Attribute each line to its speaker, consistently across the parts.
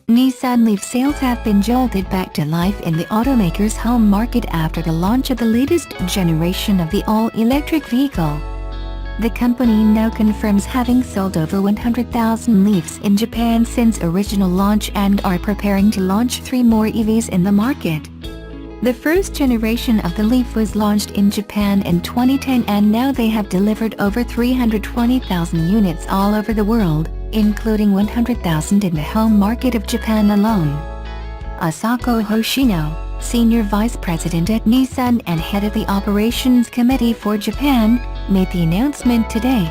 Speaker 1: Nissan Leaf sales have been jolted back to life in the automaker's home market after the launch of the latest generation of the all-electric vehicle. The company now confirms having sold over 100,000 Leafs in Japan since original launch and are preparing to launch 3 more EVs in the market. The first generation of the Leaf was launched in Japan in 2010 and now they have delivered over 320,000 units all over the world, including 100,000 in the home market of Japan alone. Asako Hoshino, Senior Vice President at Nissan and head of the Operations Committee for Japan, made the announcement today.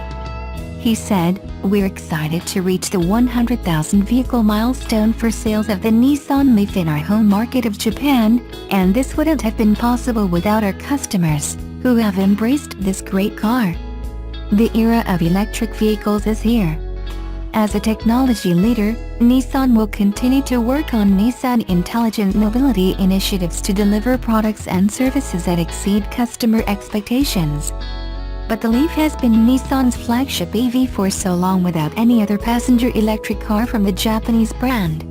Speaker 1: He said, "We're excited to reach the 100,000 vehicle milestone for sales of the Nissan Leaf in our home market of Japan, and this wouldn't have been possible without our customers, who have embraced this great car. The era of electric vehicles is here." As a technology leader, Nissan will continue to work on Nissan Intelligent Mobility initiatives to deliver products and services that exceed customer expectations. But the Leaf has been Nissan's flagship EV for so long without any other passenger electric car from the Japanese brand.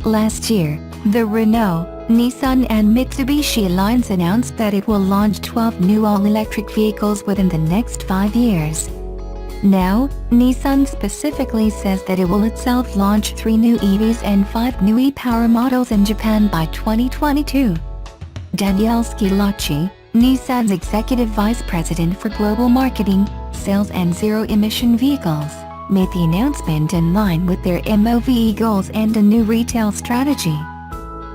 Speaker 1: Last year, the Renault, Nissan and Mitsubishi Alliance announced that it will launch 12 new all-electric vehicles within the next 5 years. Now, Nissan specifically says that it will itself launch 3 new EVs and 5 new e-Power models in Japan by 2022. Danielle Schilacci, Nissan's Executive Vice President for Global Marketing, Sales and Zero-Emission Vehicles, made the announcement in line with their MOVE goals and a new retail strategy.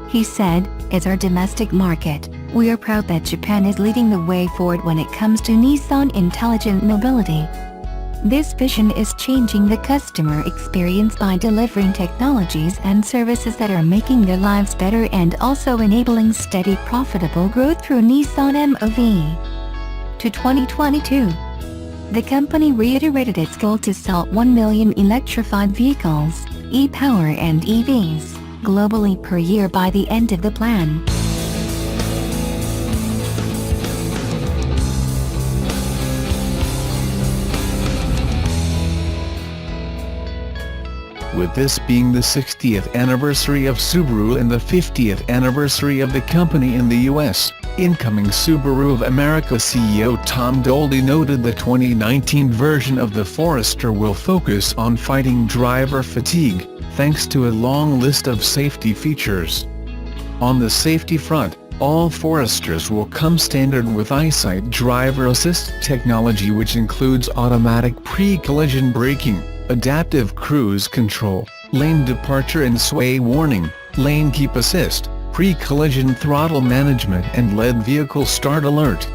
Speaker 1: He said, "It's our domestic market. We are proud that Japan is leading the way forward when it comes to Nissan Intelligent Mobility. This vision is changing the customer experience by delivering technologies and services that are making their lives better and also enabling steady profitable growth through Nissan MOVE." To 2022. The company reiterated its goal to sell 1 million electrified vehicles, e-Power and EVs, globally per year by the end of the plan.
Speaker 2: With this being the 60th anniversary of Subaru and the 50th anniversary of the company in the US, incoming Subaru of America CEO Tom Doley noted the 2019 version of the Forester will focus on fighting driver fatigue, thanks to a long list of safety features. On the safety front, all Foresters will come standard with EyeSight driver assist technology, which includes automatic pre-collision braking, adaptive cruise control, lane departure and sway warning, lane keep assist, pre-collision throttle management and LED vehicle start alert.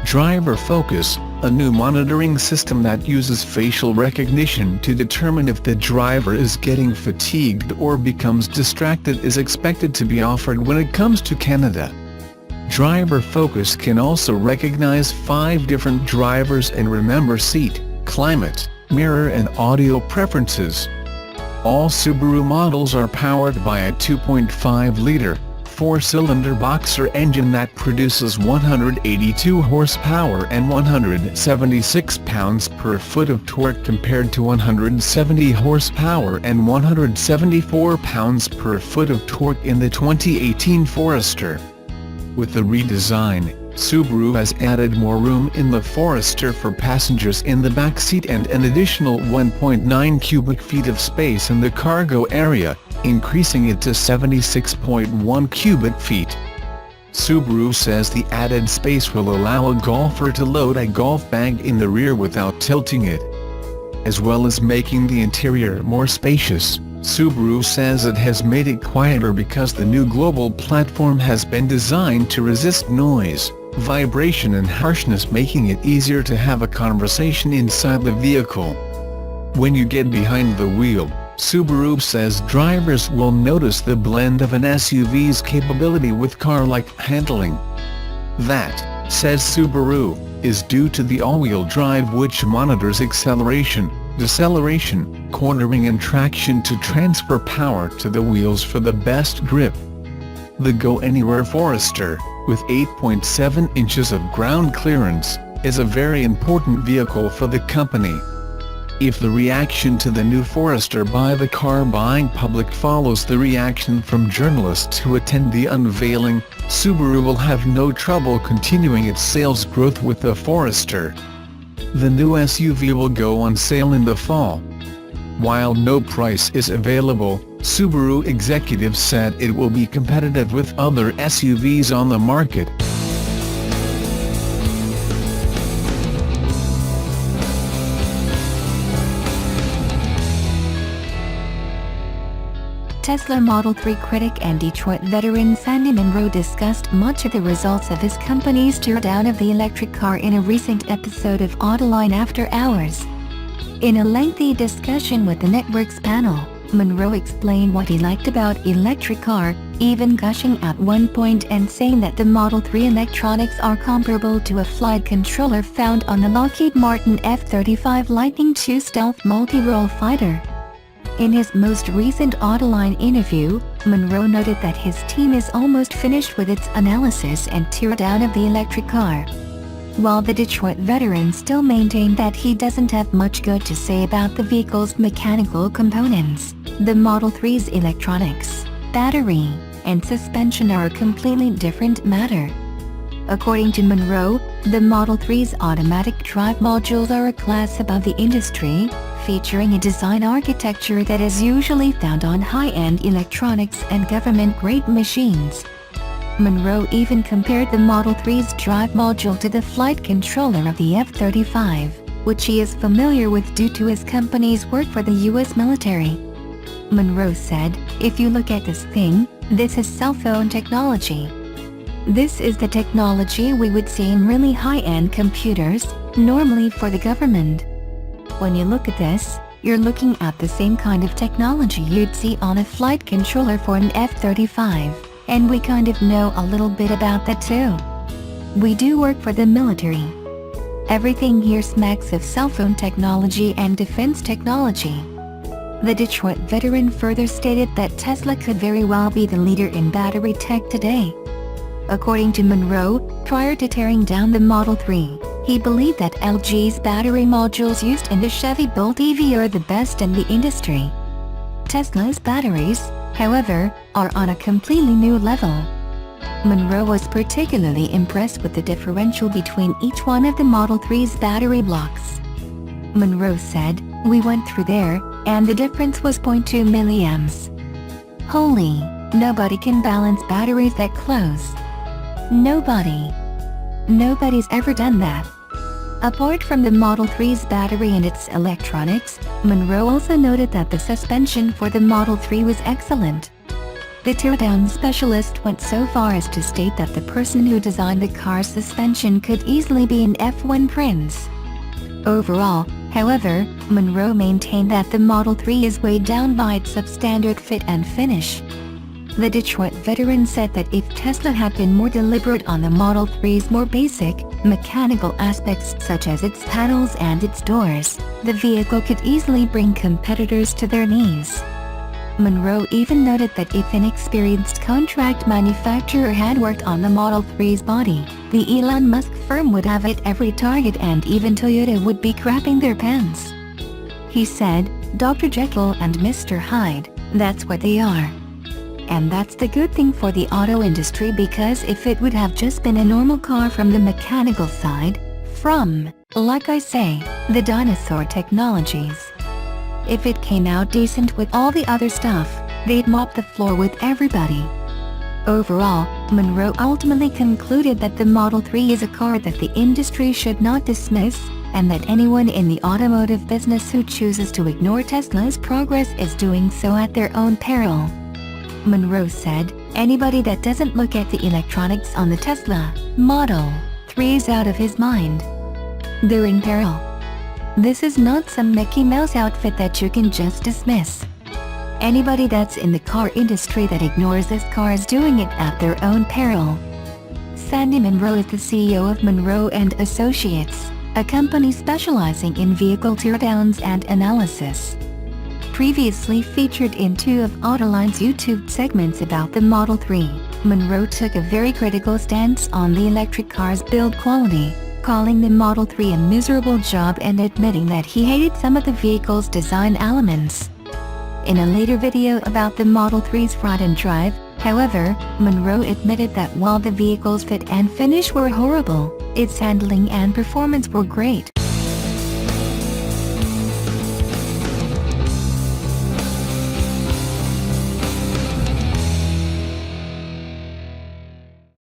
Speaker 2: Driver Focus, a new monitoring system that uses facial recognition to determine if the driver is getting fatigued or becomes distracted, is expected to be offered when it comes to Canada. Driver Focus can also recognize 5 different drivers and remember seat, climate, mirror and audio preferences. All Subaru models are powered by a 2.5-liter, 4-cylinder boxer engine that produces 182 horsepower and 176 pounds-per-foot of torque compared to 170 horsepower and 174 pounds-per-foot of torque in the 2018 Forester. With the redesign, Subaru has added more room in the Forester for passengers in the back seat and an additional 1.9 cubic feet of space in the cargo area, increasing it to 76.1 cubic feet. Subaru says the added space will allow a golfer to load a golf bag in the rear without tilting it. As well as making the interior more spacious, Subaru says it has made it quieter because the new global platform has been designed to resist noise, vibration and harshness, making it easier to have a conversation inside the vehicle. When you get behind the wheel, Subaru says drivers will notice the blend of an SUV's capability with car-like handling. That, says Subaru, is due to the all-wheel drive, which monitors acceleration, deceleration, cornering and traction to transfer power to the wheels for the best grip. The Go Anywhere Forester, with 8.7 inches of ground clearance, is a very important vehicle for the company. If the reaction to the new Forester by the car-buying public follows the reaction from journalists who attend the unveiling, Subaru will have no trouble continuing its sales growth with the Forester. The new SUV will go on sale in the fall. While no price is available, Subaru executives said it will be competitive with other SUVs on the market.
Speaker 1: Tesla Model 3 critic and Detroit veteran Sandy Munro discussed much of the results of his company's teardown of the electric car in a recent episode of Autoline After Hours. In a lengthy discussion with the network's panel, Munro explained what he liked about electric car, even gushing at one point and saying that the Model 3 electronics are comparable to a flight controller found on the Lockheed Martin F-35 Lightning II stealth multi-role fighter. In his most recent Autoline interview, Munro noted that his team is almost finished with its analysis and teardown of the electric car. While the Detroit veteran still maintained that he doesn't have much good to say about the vehicle's mechanical components, the Model 3's electronics, battery, and suspension are a completely different matter. According to Munro, the Model 3's automatic drive modules are a class above the industry, featuring a design architecture that is usually found on high-end electronics and government-grade machines. Munro even compared the Model 3's drive module to the flight controller of the F-35, which he is familiar with due to his company's work for the U.S. military. Munro said, "If you look at this thing, this is cell phone technology. This is the technology we would see in really high-end computers, normally for the government. When you look at this, you're looking at the same kind of technology you'd see on a flight controller for an F-35, and we kind of know a little bit about that too. We do work for the military. Everything here smacks of cell phone technology and defense technology." The Detroit veteran further stated that Tesla could very well be the leader in battery tech today. According to Munro, prior to tearing down the Model 3, he believed that LG's battery modules used in the Chevy Bolt EV are the best in the industry. Tesla's batteries, however, are on a completely new level. Munro was particularly impressed with the differential between each one of the Model 3's battery blocks. Munro said, "We went through there, and the difference was 0.2 milliamps. Holy, nobody can balance batteries that close. Nobody's ever done that." Apart from the Model 3's battery and its electronics, Munro also noted that the suspension for the Model 3 was excellent. The teardown specialist went so far as to state that the person who designed the car's suspension could easily be an F1 prince. Overall, however, Munro maintained that the Model 3 is weighed down by its substandard fit and finish. The Detroit veteran said that if Tesla had been more deliberate on the Model 3's more basic, mechanical aspects such as its panels and its doors, the vehicle could easily bring competitors to their knees. Munro even noted that if an experienced contract manufacturer had worked on the Model 3's body, the Elon Musk firm would have hit every target and even Toyota would be crapping their pants. He said, "Dr. Jekyll and Mr. Hyde, that's what they are. And that's the good thing for the auto industry, because if it would have just been a normal car from the mechanical side, from, like I say, the dinosaur technologies. If it came out decent with all the other stuff, they'd mop the floor with everybody." Overall, Munro ultimately concluded that the Model 3 is a car that the industry should not dismiss, and that anyone in the automotive business who chooses to ignore Tesla's progress is doing so at their own peril. Munro said, "Anybody that doesn't look at the electronics on the Tesla Model 3 is out of his mind. They're in peril. This is not some Mickey Mouse outfit that you can just dismiss. Anybody that's in the car industry that ignores this car is doing it at their own peril." Sandy Munro is the CEO of Munro & Associates, a company specializing in vehicle teardowns and analysis. Previously featured in two of Autoline's YouTube segments about the Model 3, Munro took a very critical stance on the electric car's build quality. calling the Model 3 a miserable job and admitting that he hated some of the vehicle's design elements. In a later video about the Model 3's front-end drive, however, Monroe admitted that while the vehicle's fit and finish were horrible, its handling and performance were great.